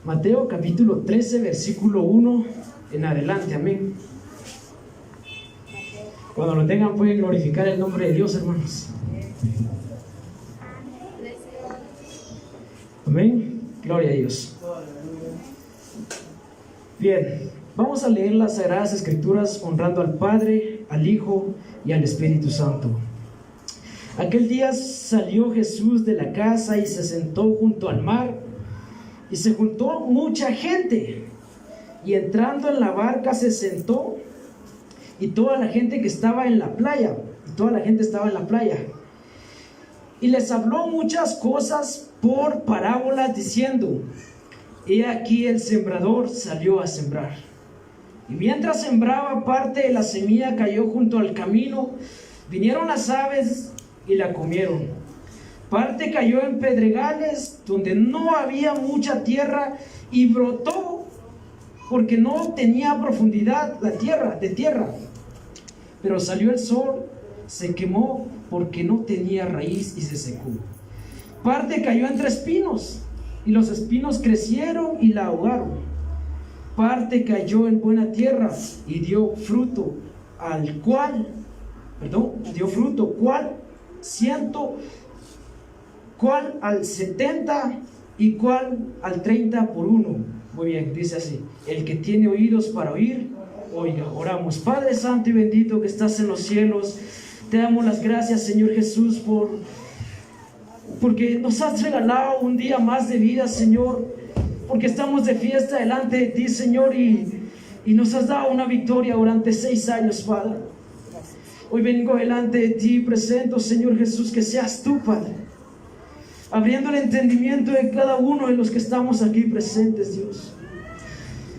Mateo capítulo 13, versículo 1 en adelante, amén. Cuando lo tengan pueden glorificar el nombre de Dios, hermanos. Amén, gloria a Dios. Bien, vamos a leer las Sagradas Escrituras honrando al Padre, al Hijo y al Espíritu Santo. Aquel día salió Jesús de la casa y se sentó junto al mar, y se juntó mucha gente, y entrando en la barca se sentó, y toda la gente que estaba en la playa, y les habló muchas cosas por parábolas, diciendo: he aquí el sembrador salió a sembrar. Y mientras sembraba, parte de la semilla cayó junto al camino, vinieron las aves y la comieron. Parte cayó en pedregales, donde no había mucha tierra, y brotó, porque no tenía profundidad de tierra. Pero salió el sol, se quemó, porque no tenía raíz, y se secó. Parte cayó entre espinos, y los espinos crecieron y la ahogaron. Parte cayó en buena tierra, y dio fruto, cuál 100, cuál al 70, y cuál al 30 por uno. Muy bien, dice así: el que tiene oídos para oír, oiga. Oramos. Padre santo y bendito que estás en los cielos, te damos las gracias, Señor Jesús, porque nos has regalado un día más de vida, Señor, porque estamos de fiesta delante de ti, Señor, y nos has dado una victoria durante 6 años, Padre. Hoy vengo delante de ti, presento, Señor Jesús, que seas tú, Padre, abriendo el entendimiento de cada uno de los que estamos aquí presentes, Dios.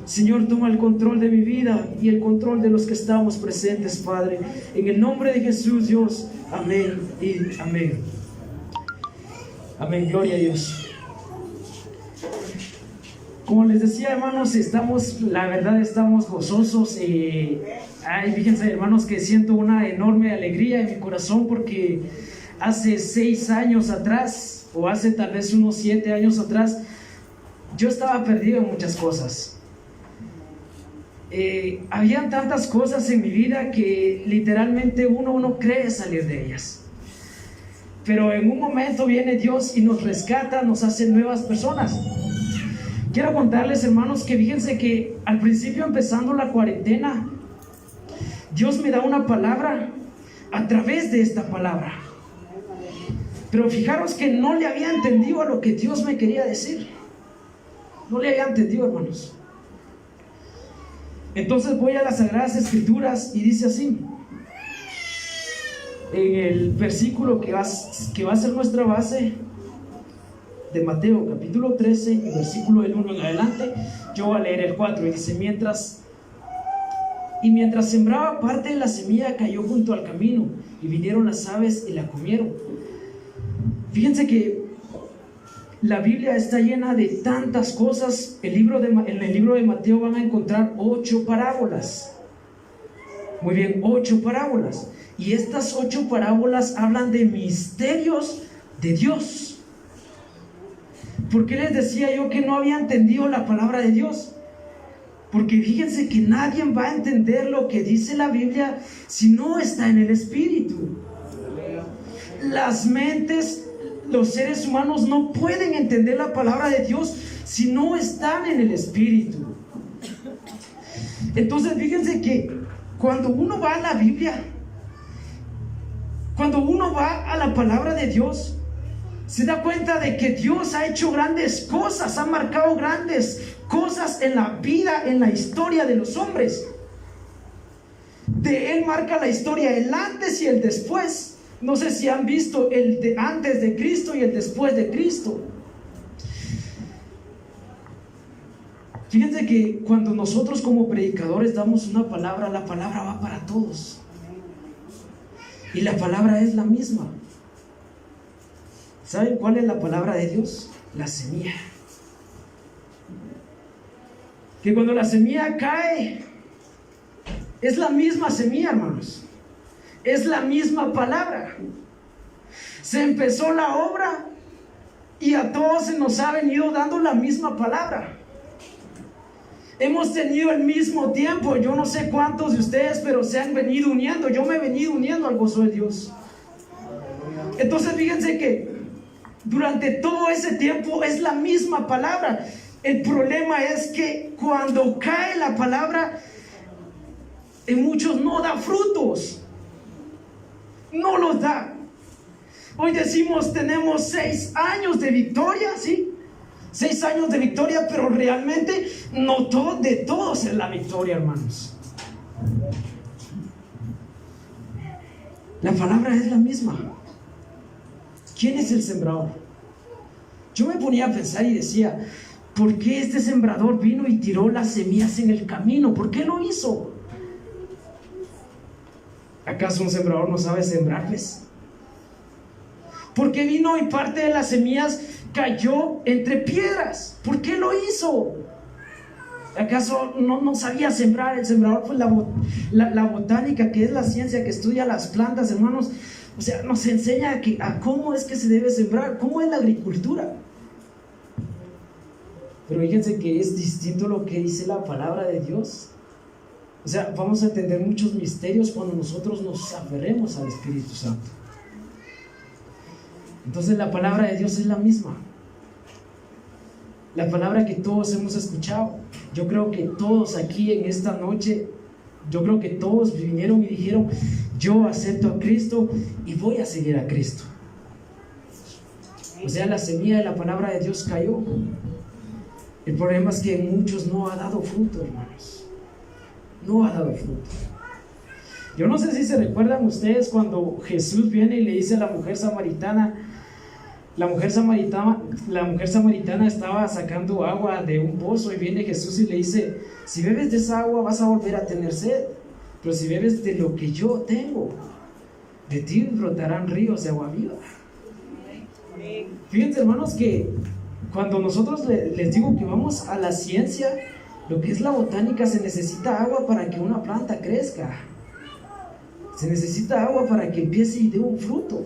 Señor, toma el control de mi vida y el control de los que estamos presentes, Padre, en el nombre de Jesús, Dios. Amén y amén. Amén, gloria a Dios. Como les decía, hermanos, la verdad estamos gozosos. Fíjense, hermanos, que siento una enorme alegría en mi corazón, porque hace 6 años atrás, o hace tal vez unos 7 años atrás, yo estaba perdido en muchas cosas. Habían tantas cosas en mi vida que literalmente uno no cree salir de ellas. Pero en un momento viene Dios y nos rescata, nos hace nuevas personas. Quiero contarles, hermanos, que fíjense que al principio, empezando la cuarentena, Dios me da una palabra a través de esta palabra. Pero fijaros que no le había entendido a lo que Dios me quería decir. No le había entendido, hermanos. Entonces voy a las Sagradas Escrituras y dice así, en el versículo que va a ser nuestra base, de Mateo capítulo 13, el versículo del 1 en adelante. Yo voy a leer el 4 y dice: mientras sembraba, parte de la semilla cayó junto al camino, y vinieron las aves y la comieron. Fíjense que la Biblia está llena de tantas cosas. En el libro de Mateo van a encontrar 8 parábolas. Muy bien, 8 parábolas. Y estas 8 parábolas hablan de misterios de Dios. ¿Por qué les decía yo que no había entendido la palabra de Dios? Porque fíjense que nadie va a entender lo que dice la Biblia si no está en el Espíritu. Las mentes, los seres humanos no pueden entender la palabra de Dios si no están en el Espíritu. Entonces fíjense que cuando uno va a la Biblia, cuando uno va a la palabra de Dios, se da cuenta de que Dios ha hecho grandes cosas, ha marcado grandes cosas en la vida, en la historia de los hombres. De Él marca la historia, el antes y el después. No sé si han visto el de antes de Cristo y el después de Cristo. Fíjense que cuando nosotros como predicadores damos una palabra, la palabra va para todos. Y la palabra es la misma. ¿Saben cuál es la palabra de Dios? La semilla. Que cuando la semilla cae, es la misma semilla, hermanos. Es la misma palabra. Se empezó la obra y a todos se nos ha venido dando la misma palabra. Hemos tenido el mismo tiempo. Yo no sé cuántos de ustedes, pero se han venido uniendo. Yo me he venido uniendo al gozo de Dios. Entonces fíjense que durante todo ese tiempo es la misma palabra. El problema es que cuando cae la palabra, en muchos no da frutos. No los da. Hoy decimos tenemos 6 años de victoria, ¿sí? 6 años de victoria, pero realmente no todo, de todos es la victoria, hermanos. La palabra es la misma. ¿Quién es el sembrador? Yo me ponía a pensar y decía, ¿por qué este sembrador vino y tiró las semillas en el camino? ¿Por qué lo hizo? ¿Acaso un sembrador no sabe sembrarles? ¿Por qué vino y parte de las semillas cayó entre piedras? ¿Por qué lo hizo? ¿Acaso no sabía sembrar? El sembrador fue la botánica, que es la ciencia que estudia las plantas, hermanos. O sea, nos enseña a cómo es que se debe sembrar, cómo es la agricultura. Pero fíjense que es distinto lo que dice la palabra de Dios. O sea, vamos a entender muchos misterios cuando nosotros nos aferremos al Espíritu Santo. Entonces la palabra de Dios es la misma. La palabra que todos hemos escuchado. Yo creo que todos aquí en esta noche, yo creo que todos vinieron y dijeron, yo acepto a Cristo y voy a seguir a Cristo. O sea, la semilla de la palabra de Dios cayó. El problema es que en muchos no ha dado fruto, hermanos. No ha dado fruto. Yo no sé si se recuerdan ustedes cuando Jesús viene y le dice a la mujer samaritana, la mujer samaritana estaba sacando agua de un pozo, y viene Jesús y le dice, si bebes de esa agua vas a volver a tener sed, pero si bebes de lo que yo tengo, de ti brotarán ríos de agua viva. Fíjense, hermanos, que cuando nosotros les digo que vamos a la ciencia, lo que es la botánica, se necesita agua para que una planta crezca. Se necesita agua para que empiece y dé un fruto.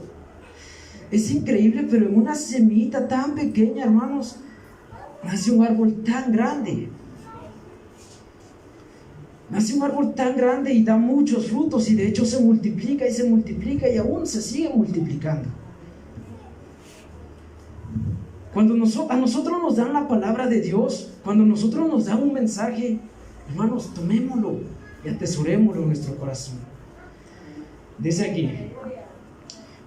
Es increíble, pero en una semillita tan pequeña, hermanos, nace un árbol tan grande. Nace un árbol tan grande y da muchos frutos, y de hecho se multiplica y aún se sigue multiplicando. Cuando a nosotros nos dan la palabra de Dios, cuando nosotros nos dan un mensaje, hermanos, tomémoslo y atesorémoslo en nuestro corazón. Dice aquí,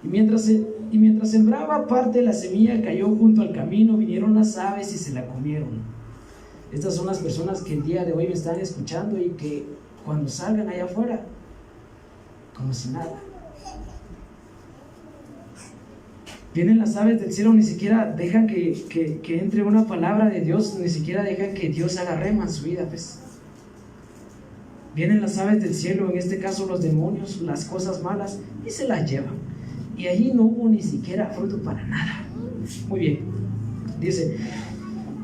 y mientras sembraba, parte de la semilla cayó junto al camino, vinieron las aves y se la comieron. Estas son las personas que el día de hoy me están escuchando y que cuando salgan allá afuera, como si nada. Vienen las aves del cielo, ni siquiera dejan que entre una palabra de Dios, ni siquiera dejan que Dios haga rema en su vida, pues. Vienen las aves del cielo, en este caso los demonios, las cosas malas, y se las llevan. Y allí no hubo ni siquiera fruto para nada. Muy bien, dice,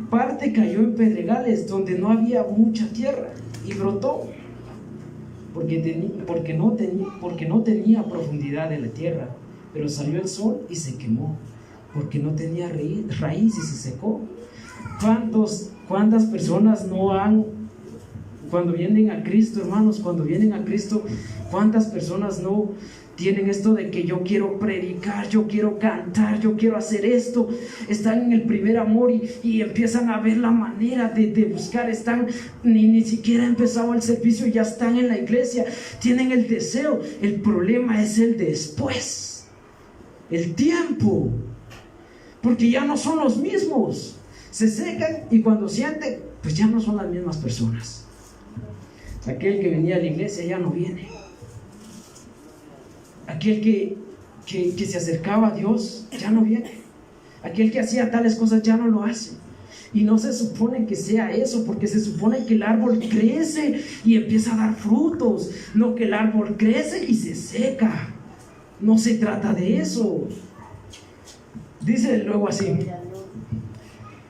parte cayó en pedregales donde no había mucha tierra y brotó, porque no tenía profundidad de la tierra. Pero salió el sol y se quemó, porque no tenía raíz y se secó. ¿Cuántas personas no han, cuando vienen a Cristo, hermanos, cuando vienen a Cristo, cuántas personas no tienen esto de que yo quiero predicar, yo quiero cantar, yo quiero hacer esto? Están en el primer amor y empiezan a ver la manera de buscar, ni siquiera ha empezado el servicio y ya están en la iglesia, tienen el deseo. El problema es el después. El tiempo, porque ya no son los mismos, se secan y cuando sienten, pues ya no son las mismas personas. Aquel que venía a la iglesia ya no viene. Aquel que se acercaba a Dios ya no viene. Aquel que hacía tales cosas ya no lo hace. Y no se supone que sea eso, porque se supone que el árbol crece y empieza a dar frutos, no que el árbol crece y se seca. No se trata de eso. Dice luego así,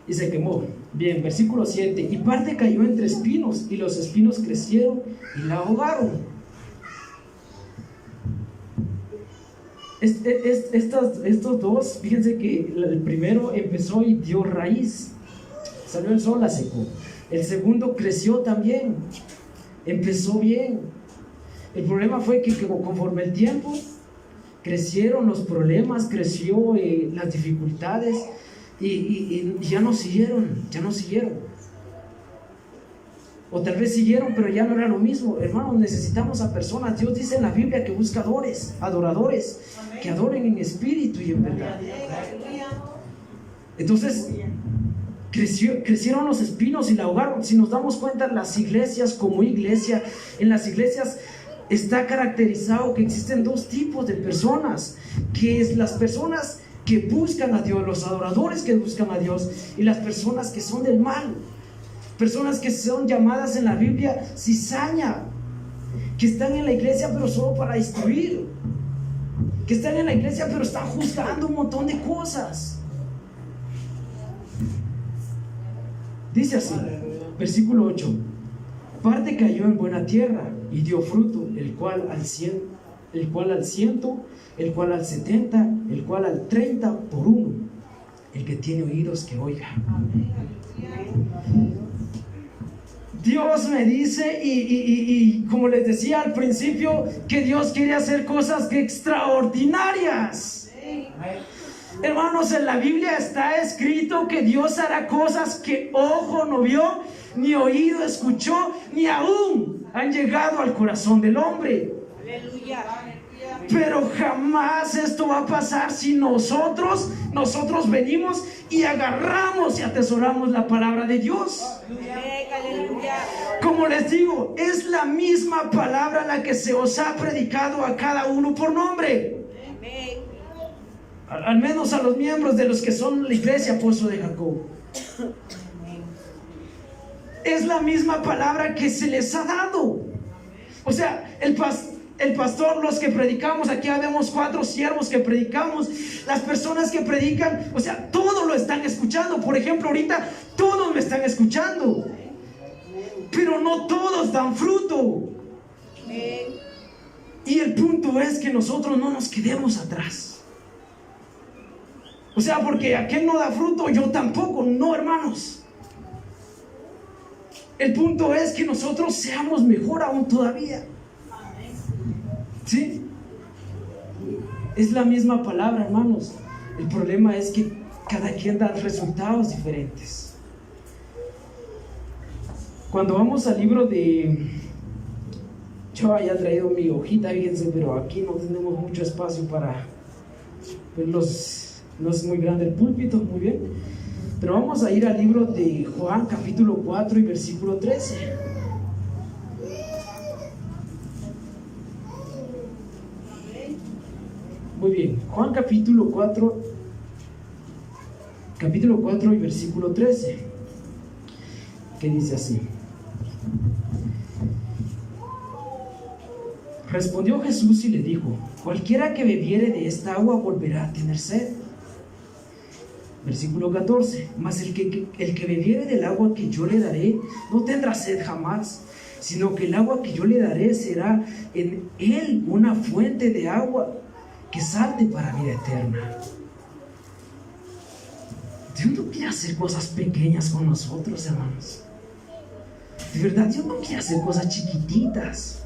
y se quemó. Bien, versículo 7. Y parte cayó entre espinos, y los espinos crecieron y la ahogaron. Estos dos, fíjense que el primero empezó y dio raíz, salió el sol, la secó. El segundo creció también, empezó bien. El problema fue que conforme el tiempo crecieron los problemas, creció las dificultades y ya no siguieron. O tal vez siguieron, pero ya no era lo mismo. Hermanos, necesitamos a personas. Dios dice en la Biblia que busca adoradores, que adoren en espíritu y en verdad. Entonces, crecieron los espinos y la ahogaron. Si nos damos cuenta, las iglesias como iglesia, en las iglesias está caracterizado que existen dos tipos de personas, que es las personas que buscan a Dios, los adoradores que buscan a Dios, y las personas que son del mal. Personas que son llamadas en la Biblia cizaña, que están en la iglesia pero solo para destruir, que están en la iglesia pero están juzgando un montón de cosas. Dice así, versículo 8: parte cayó en buena tierra y dio fruto, el cual al 100, el cual al 100, el cual al 70, el cual al 30 por uno. El que tiene oídos que oiga. Dios me dice, y como les decía al principio, que Dios quiere hacer cosas extraordinarias. Hermanos, en la Biblia está escrito que Dios hará cosas que ojo no vio, ni oído escuchó, ni aún han llegado al corazón del hombre. Aleluya. Pero jamás esto va a pasar si nosotros venimos y agarramos y atesoramos la palabra de Dios. Como les digo, es la misma palabra la que se os ha predicado a cada uno por nombre. Al menos a los miembros de los que son la iglesia Pozo de Jacob. Es la misma palabra que se les ha dado. O sea, el pastor, los que predicamos, aquí habemos 4 siervos que predicamos, las personas que predican, o sea, todos lo están escuchando. Por ejemplo, ahorita todos me están escuchando, pero no todos dan fruto. Y el punto es que nosotros no nos quedemos atrás. O sea, porque aquel no da fruto, yo tampoco. No, hermanos. El punto es que nosotros seamos mejor aún todavía. ¿Sí? Es la misma palabra, hermanos. El problema es que cada quien da resultados diferentes. Cuando vamos al libro de... Yo había traído mi hojita, fíjense, pero aquí no tenemos mucho espacio para verlos. No es muy grande el púlpito, muy bien. Pero vamos a ir al libro de Juan, capítulo 4 y versículo 13. Muy bien, Juan capítulo 4 y versículo 13, que dice así: respondió Jesús y le dijo: cualquiera que bebiere de esta agua volverá a tener sed. Versículo 14: mas el que bebiere del agua que yo le daré no tendrá sed jamás, sino que el agua que yo le daré será en él una fuente de agua que salte para vida eterna. Dios no quiere hacer cosas pequeñas con nosotros, hermanos. De verdad, Dios no quiere hacer cosas chiquititas.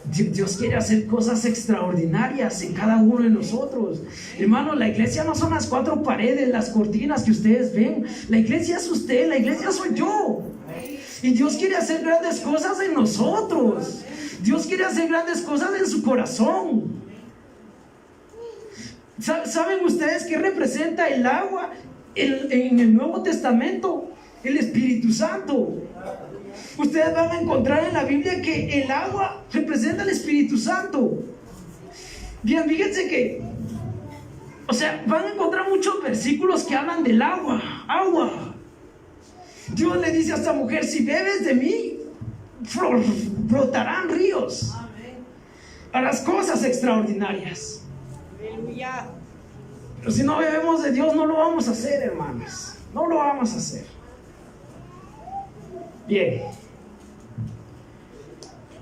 Dios quiere hacer cosas extraordinarias en cada uno de nosotros. Hermanos, la iglesia no son las 4 paredes, las cortinas que ustedes ven. La iglesia es usted, la iglesia soy yo. Y Dios quiere hacer grandes cosas en nosotros. Dios quiere hacer grandes cosas en su corazón. ¿Saben ustedes qué representa el agua en el Nuevo Testamento? El Espíritu Santo. Ustedes van a encontrar en la Biblia que el agua representa el Espíritu Santo. Bien, fíjense que, o sea, van a encontrar muchos versículos que hablan del agua. Dios le dice a esta mujer: si bebes de mí, brotarán ríos. Harás cosas extraordinarias. Pero si no bebemos de Dios, no lo vamos a hacer, hermanos. No lo vamos a hacer. Bien.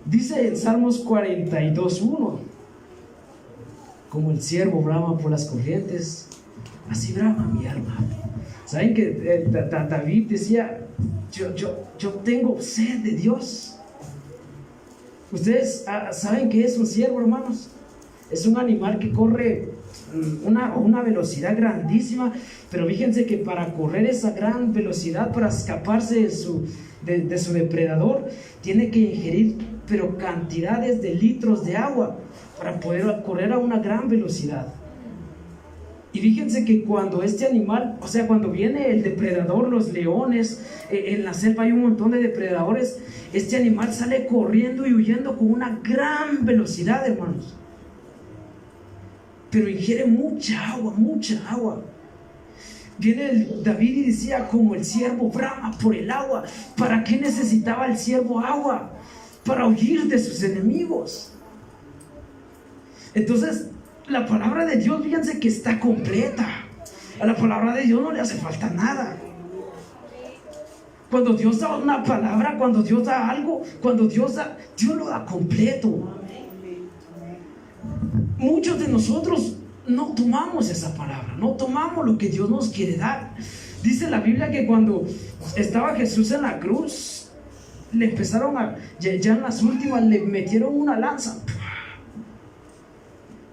Dice en Salmos 42:1: como el ciervo brama por las corrientes, así brama mi alma ¿Saben que David decía, yo tengo sed de Dios? Ustedes saben que es un ciervo, hermanos. Es un animal que corre una velocidad grandísima, pero fíjense que para correr esa gran velocidad, para escaparse de su depredador, tiene que ingerir pero cantidades de litros de agua para poder correr a una gran velocidad. Y fíjense que cuando este animal, o sea, cuando viene el depredador, los leones, en la selva hay un montón de depredadores, este animal sale corriendo y huyendo con una gran velocidad, hermanos. Pero ingiere mucha agua, mucha agua. Viene David y decía, como el ciervo brama por el agua. ¿Para qué necesitaba el ciervo agua? Para huir de sus enemigos. Entonces, la palabra de Dios, fíjense que está completa. A la palabra de Dios no le hace falta nada. Cuando Dios da una palabra, cuando Dios da algo, Dios lo da completo. Muchos de nosotros no tomamos esa palabra, no tomamos lo que Dios nos quiere dar. Dice la Biblia que cuando estaba Jesús en la cruz, le empezaron ya en las últimas, le metieron una lanza.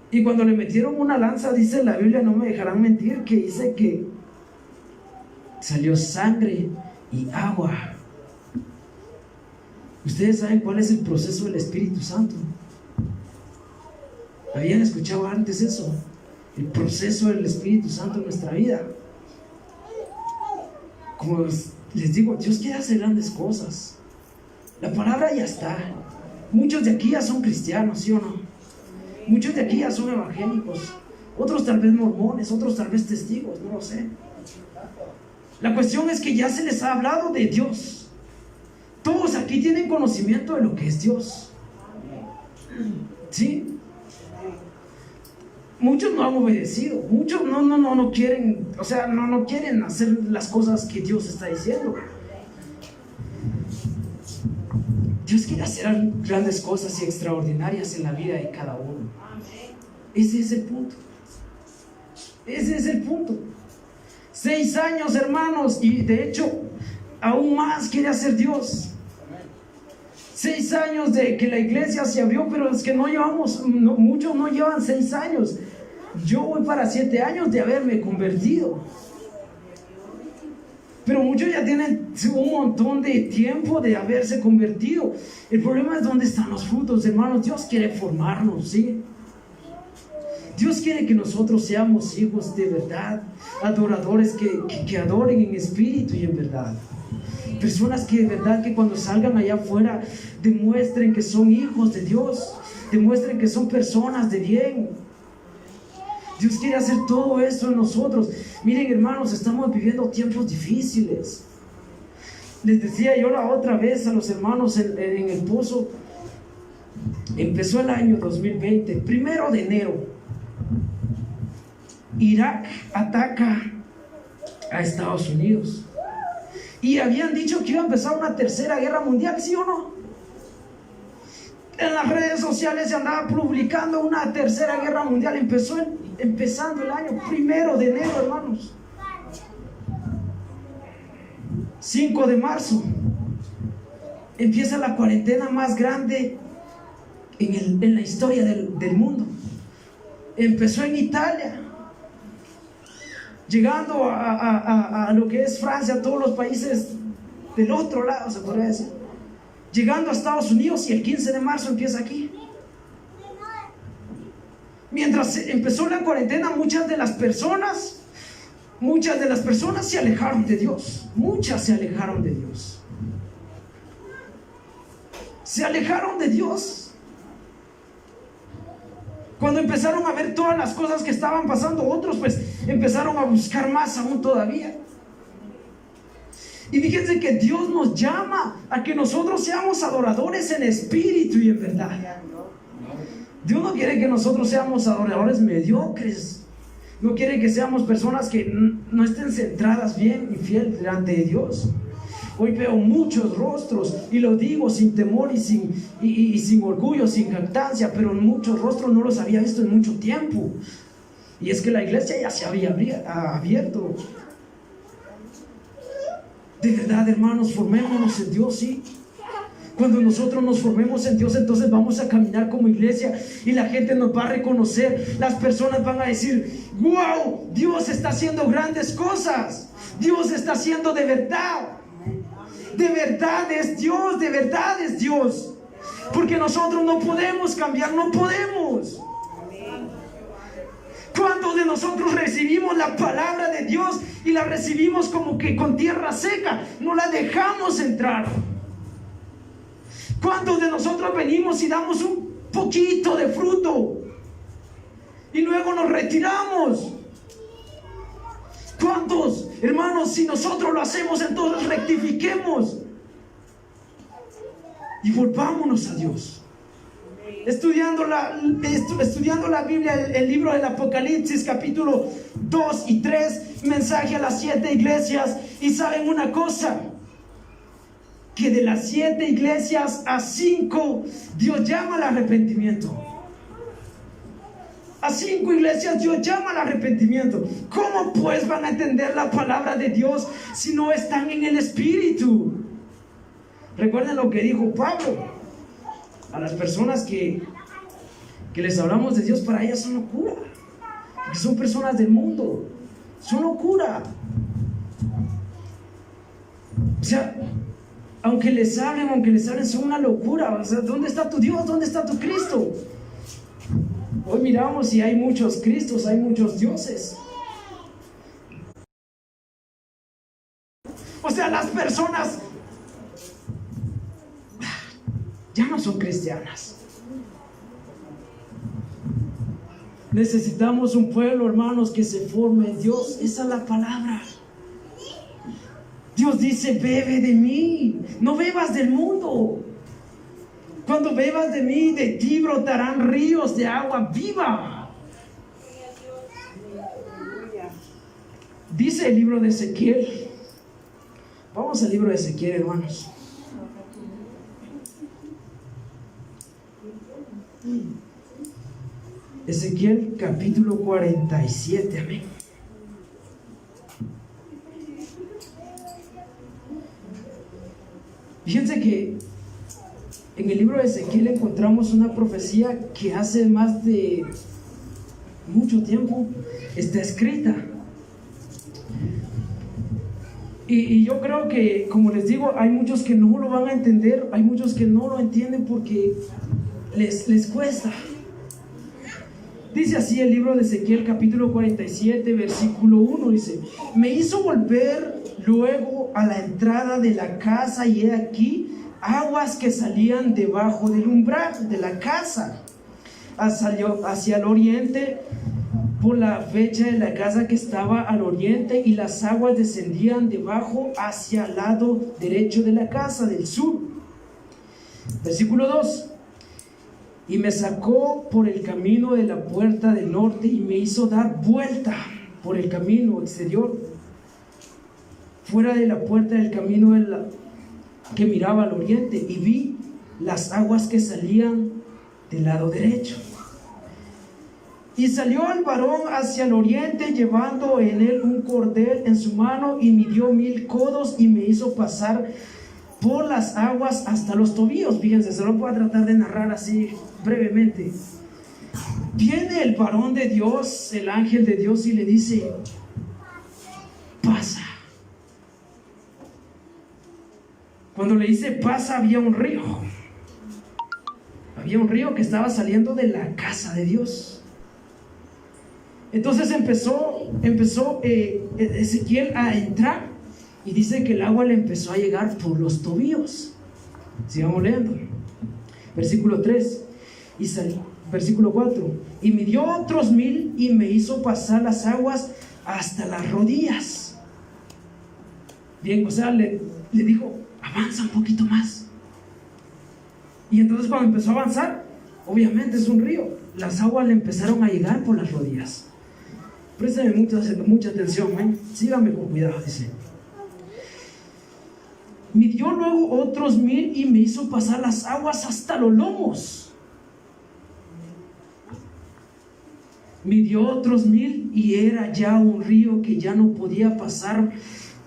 Y cuando le metieron una lanza, dice la Biblia, no me dejarán mentir, que dice que salió sangre y agua. ¿Ustedes saben cuál es el proceso del Espíritu Santo? ¿Habían escuchado antes eso? El proceso del Espíritu Santo en nuestra vida. Como les digo, Dios quiere hacer grandes cosas. La palabra ya está. Muchos de aquí ya son cristianos, ¿sí o no? Muchos de aquí ya son evangélicos. Otros tal vez mormones, otros tal vez testigos, no lo sé. La cuestión es que ya se les ha hablado de Dios. Todos aquí tienen conocimiento de lo que es Dios. ¿Sí? Muchos no han obedecido, muchos no quieren, o sea, no quieren hacer las cosas que Dios está diciendo. Dios quiere hacer grandes cosas y extraordinarias en la vida de cada uno. Ese es el punto. Ese es el punto. 6 años, hermanos, y de hecho, aún más quiere hacer Dios. 6 años de que la iglesia se abrió, pero es que muchos no llevan 6 años. Yo voy para 7 años de haberme convertido. Pero muchos ya tienen un montón de tiempo de haberse convertido. El problema es dónde están los frutos, hermanos. Dios quiere formarnos, ¿sí? Dios quiere que nosotros seamos hijos de verdad, adoradores que adoren en espíritu y en verdad. Personas que de verdad que cuando salgan allá afuera demuestren que son hijos de Dios, demuestren que son personas de bien. Dios quiere hacer todo eso en nosotros. Miren, hermanos, estamos viviendo tiempos difíciles. Les decía yo la otra vez a los hermanos en el pozo, empezó el año 2020, 1 de enero. Irak ataca a Estados Unidos. Y habían dicho que iba a empezar una tercera guerra mundial, ¿sí o no? En las redes sociales se andaba publicando una tercera guerra mundial. Empezando el año 1 de enero, hermanos. 5 de marzo empieza la cuarentena más grande en la historia del mundo. Empezó en Italia, llegando a lo que es Francia, a todos los países del otro lado, se podría decir, llegando a Estados Unidos, y el 15 de marzo empieza aquí. Mientras empezó la cuarentena, muchas de las personas se alejaron de Dios. Muchas se alejaron de Dios. Se alejaron de Dios. Cuando empezaron a ver todas las cosas que estaban pasando, otros pues empezaron a buscar más aún todavía. Y fíjense que Dios nos llama a que nosotros seamos adoradores en espíritu y en verdad. Dios no quiere que nosotros seamos adoradores mediocres. No quiere que seamos personas que no estén centradas bien y fiel delante de Dios. Hoy veo muchos rostros, y lo digo sin temor y sin orgullo, sin jactancia, pero muchos rostros no los había visto en mucho tiempo. Y es que la iglesia ya se había abierto. De verdad, hermanos, formémonos en Dios, sí. Cuando nosotros nos formemos en Dios, entonces vamos a caminar como iglesia y la gente nos va a reconocer. Las personas van a decir: wow, Dios está haciendo grandes cosas. Dios está haciendo de verdad. De verdad es Dios, de verdad es Dios. Porque nosotros no podemos cambiar, no podemos. ¿Cuántos de nosotros recibimos la palabra de Dios y la recibimos como que con tierra seca? No la dejamos entrar. ¿Cuántos de nosotros venimos y damos un poquito de fruto y luego nos retiramos? ¿Cuántos, hermanos, si nosotros lo hacemos, entonces rectifiquemos y volvámonos a Dios? Estudiando la Biblia, el libro del Apocalipsis, capítulo 2 y 3, mensaje a las 7 iglesias. Y saben una cosa, que de las 7 iglesias a 5 Dios llama al arrepentimiento. A 5 iglesias Dios llama al arrepentimiento. ¿Cómo pues van a entender la palabra de Dios si no están en el Espíritu? Recuerden lo que dijo Pablo a las personas que les hablamos de Dios. Para ellas son locura, porque son personas del mundo, son locura. O sea, aunque les hablen, son una locura. O sea, ¿dónde está tu Dios? ¿Dónde está tu Cristo? Hoy miramos y hay muchos Cristos, hay muchos dioses. O sea, las personas ya no son cristianas. Necesitamos un pueblo, hermanos, que se forme en Dios. Esa es la palabra. Dios dice: bebe de mí, no bebas del mundo. Cuando bebas de mí, de ti brotarán ríos de agua viva. Dice el libro de Ezequiel. Vamos al libro de Ezequiel, hermanos. Ezequiel capítulo 47, amén. Fíjense que en el libro de Ezequiel encontramos una profecía que hace más de mucho tiempo está escrita. Y yo creo que, como les digo, hay muchos que no lo van a entender, hay muchos que no lo entienden porque les cuesta. Dice así el libro de Ezequiel capítulo 47 versículo 1, dice: me hizo volver luego a la entrada de la casa, y he aquí aguas que salían debajo del umbral de la casa hacia el oriente, por la fecha de la casa que estaba al oriente, y las aguas descendían debajo hacia el lado derecho de la casa del sur. Versículo 2: y me sacó por el camino de la puerta del norte, y me hizo dar vuelta por el camino exterior, fuera de la puerta del camino que miraba al oriente, y vi las aguas que salían del lado derecho. Y salió el varón hacia el oriente, llevando en él un cordel en su mano, y midió 1000 codos, y me hizo pasar por las aguas hasta los tobillos. Fíjense, se lo voy a tratar de narrar así brevemente. Viene el varón de Dios, el ángel de Dios, y le dice: pasa. Cuando le dice pasa, había un río. Había un río que estaba saliendo de la casa de Dios. Entonces empezó Ezequiel a entrar, y dice que el agua le empezó a llegar por los tobillos. Sigamos leyendo. Versículo 3. Versículo 4: y midió otros 1000, y me hizo pasar las aguas hasta las rodillas. Bien, o sea, le dijo: avanza un poquito más. Y entonces cuando empezó a avanzar, obviamente es un río, las aguas le empezaron a llegar por las rodillas. Préstame mucha atención, síganme con cuidado. Dice: midió luego otros 1000, y me hizo pasar las aguas hasta los lomos. Midió otros 1000, y era ya un río que ya no podía pasar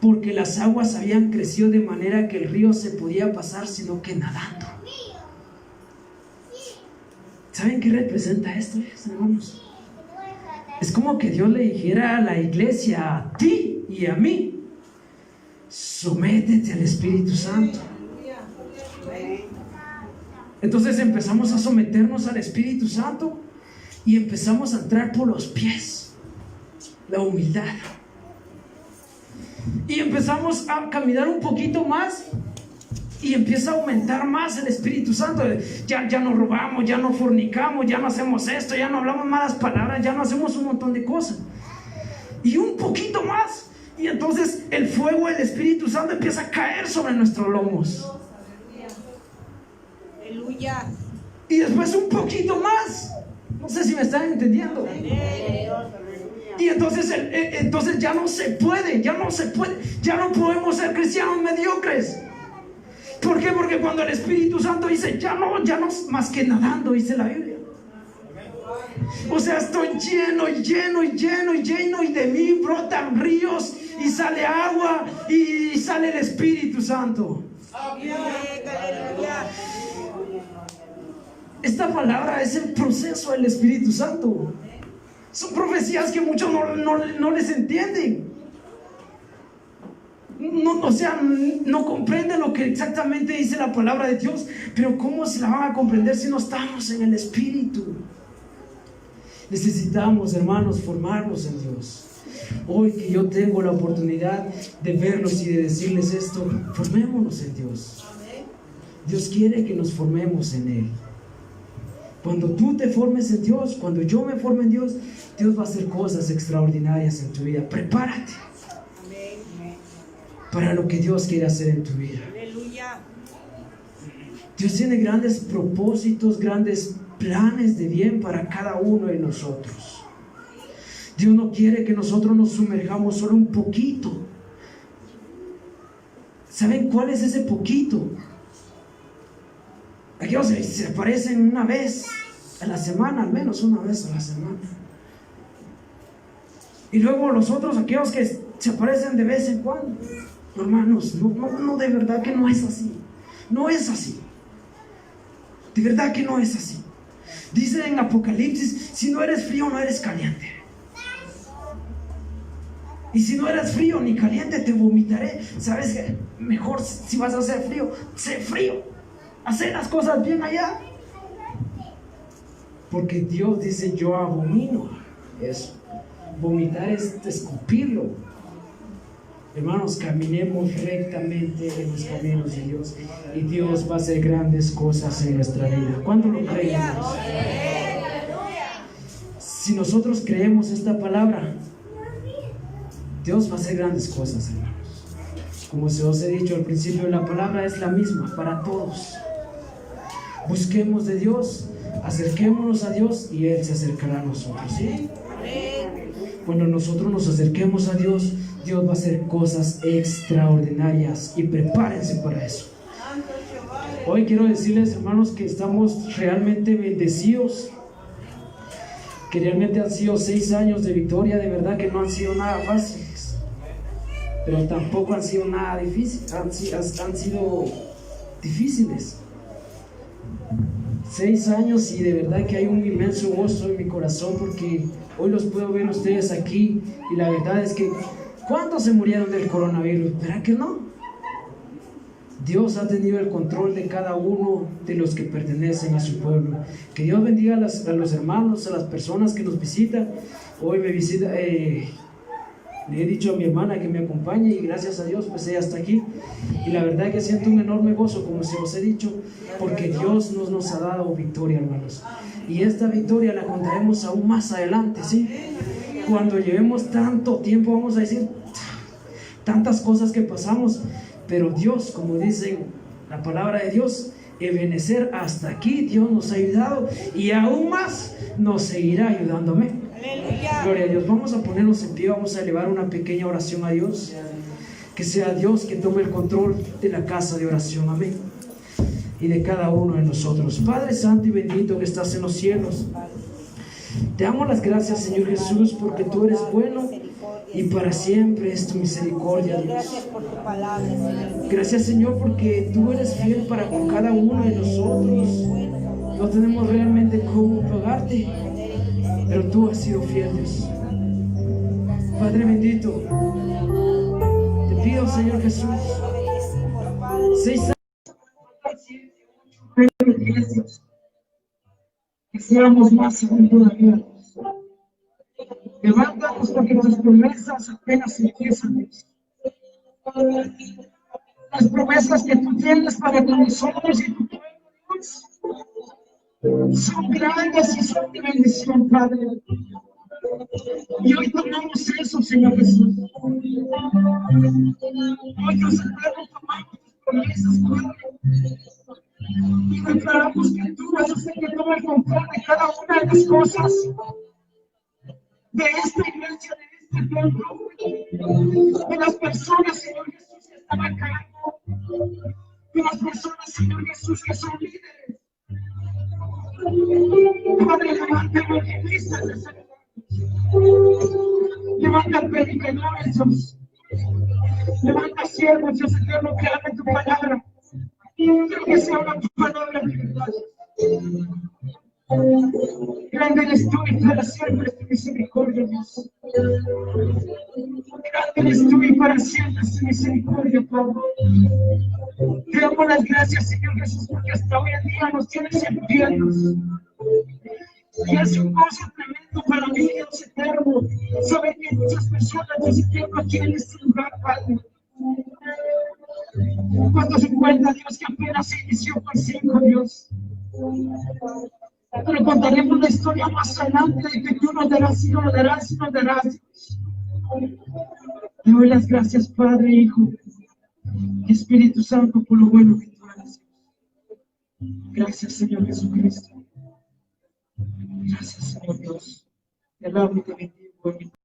porque las aguas habían crecido de manera que el río se podía pasar sino que nadando. ¿Saben qué representa esto, hermanos? Es como que Dios le dijera a la iglesia, a ti y a mí: sométete al Espíritu Santo. Entonces empezamos a someternos al Espíritu Santo y empezamos a entrar por los pies, la humildad, y empezamos a caminar un poquito más y empieza a aumentar más el Espíritu Santo. Ya no robamos, ya no fornicamos, ya no hacemos esto, ya no hablamos malas palabras, ya no hacemos un montón de cosas, y un poquito más, y entonces el fuego del Espíritu Santo empieza a caer sobre nuestros lomos. Aleluya. Y después un poquito más. No sé si me están entendiendo. Y entonces ya no se puede, ya no podemos ser cristianos mediocres. ¿Por qué? Porque cuando el Espíritu Santo dice ya no más que nadando, dice la Biblia. O sea, estoy lleno y de mí brotan ríos y sale agua y sale el Espíritu Santo. Esta palabra es el proceso del Espíritu Santo. Son profecías que muchos no les entienden. No comprenden lo que exactamente dice la palabra de Dios. Pero ¿cómo se la van a comprender si no estamos en el Espíritu? Necesitamos, hermanos, formarnos en Dios. Hoy que yo tengo la oportunidad de verlos y de decirles esto, formémonos en Dios. Dios quiere que nos formemos en Él. Cuando tú te formes en Dios, cuando yo me forme en Dios, Dios va a hacer cosas extraordinarias en tu vida. Prepárate para lo que Dios quiere hacer en tu vida. Dios tiene grandes propósitos, grandes planes de bien para cada uno de nosotros. Dios no quiere que nosotros nos sumerjamos solo un poquito. ¿Saben cuál es ese poquito? Aquellos se aparecen una vez a la semana, al menos una vez a la semana. Y luego los otros, aquellos que se aparecen de vez en cuando. Hermanos, no, de verdad que no es así. No es así. De verdad que no es así. Dice en Apocalipsis: si no eres frío, no eres caliente. Y si no eres frío ni caliente, te vomitaré. ¿Sabes qué? Mejor si vas a hacer frío, sé frío. Hacer las cosas bien allá. Porque Dios dice: yo abomino eso. Vomitar es escupirlo. Hermanos, caminemos rectamente en los caminos de Dios y Dios va a hacer grandes cosas en nuestra vida. ¿Cuánto lo creemos? Si nosotros creemos esta palabra, Dios va a hacer grandes cosas, hermanos. Como se os he dicho al principio, la palabra es la misma para todos. Busquemos de Dios, acerquémonos a Dios y Él se acercará a nosotros, ¿sí? Cuando nosotros nos acerquemos a Dios, Dios va a hacer cosas extraordinarias y prepárense para eso. Hoy quiero decirles, hermanos, que estamos realmente bendecidos, que realmente han sido 6 años de victoria. De verdad que no han sido nada fáciles, pero tampoco han sido nada difíciles, han sido difíciles. 6 años y de verdad que hay un inmenso gozo en mi corazón porque hoy los puedo ver ustedes aquí y la verdad es que ¿cuántos se murieron del coronavirus? ¿Verdad que no? Dios ha tenido el control de cada uno de los que pertenecen a su pueblo. Que Dios bendiga a los hermanos, a las personas que nos visitan. Hoy me visita, le he dicho a mi hermana que me acompañe y gracias a Dios pues ella está aquí. Y la verdad que siento un enorme gozo, como se os he dicho, porque Dios nos ha dado victoria, hermanos. Y esta victoria la contaremos aún más adelante, ¿sí? Cuando llevemos tanto tiempo, vamos a decir tantas cosas que pasamos, pero Dios, como dice la palabra de Dios, Ebenezer, hasta aquí Dios nos ha ayudado y aún más nos seguirá ayudando. Amén. Aleluya. Gloria a Dios. Vamos a ponernos en pie, vamos a elevar una pequeña oración a Dios. Que sea Dios que tome el control de la casa de oración. Amén. Y de cada uno de nosotros. Padre santo y bendito que estás en los cielos, te damos las gracias, Señor Jesús, porque tú eres bueno y para siempre es tu misericordia, Señor, Dios. gracias por tu palabra, Señor. Gracias, Señor, porque tú eres fiel para con cada uno de nosotros. No tenemos realmente cómo pagarte, pero tú has sido fiel, Dios. Padre bendito, te pido, Señor Jesús, 6 años que seamos más aún todavía. Levántanos porque tus promesas apenas empiezan, Dios. Las promesas que tú tienes para con nosotros y tu pueblo, Dios, son grandes y son de bendición, Padre. Y hoy tomamos eso, Señor Jesús. Hoy nosotros tomamos tus promesas, Padre. Y declaramos que tú vas a hacer que tome el control de cada una de las cosas de esta iglesia, de este templo, de las personas, Señor Jesús, que están a cargo, de las personas, Señor Jesús, que son líderes. Padre, levanta evangelistas de sanidad. Levanta predicadores, Dios. Levanta siervos, Dios eterno, que hablen tu palabra. Quiero que sea una palabra de verdad. Grande eres tú y para siempre es tu misericordia, Dios. Grande eres tú y para siempre es tu misericordia, Padre. Te damos las gracias, Señor Jesús, porque hasta hoy en día nos tienes en piernas. Y es un gozo tremendo para mí, Dios eterno, saber que muchas personas, Dios eterno, quieren este lugar, Padre. Cuando se cuenta, Dios, que apenas se inició con 5, Dios. Pero contaremos la historia más adelante de que tú nos darás y nos darás y nos darás, Dios. Te doy las gracias, Padre, Hijo y Espíritu Santo, por lo bueno que tú haces. Gracias, Señor Jesucristo. Gracias, Señor Dios. Te alabo y te bendigo.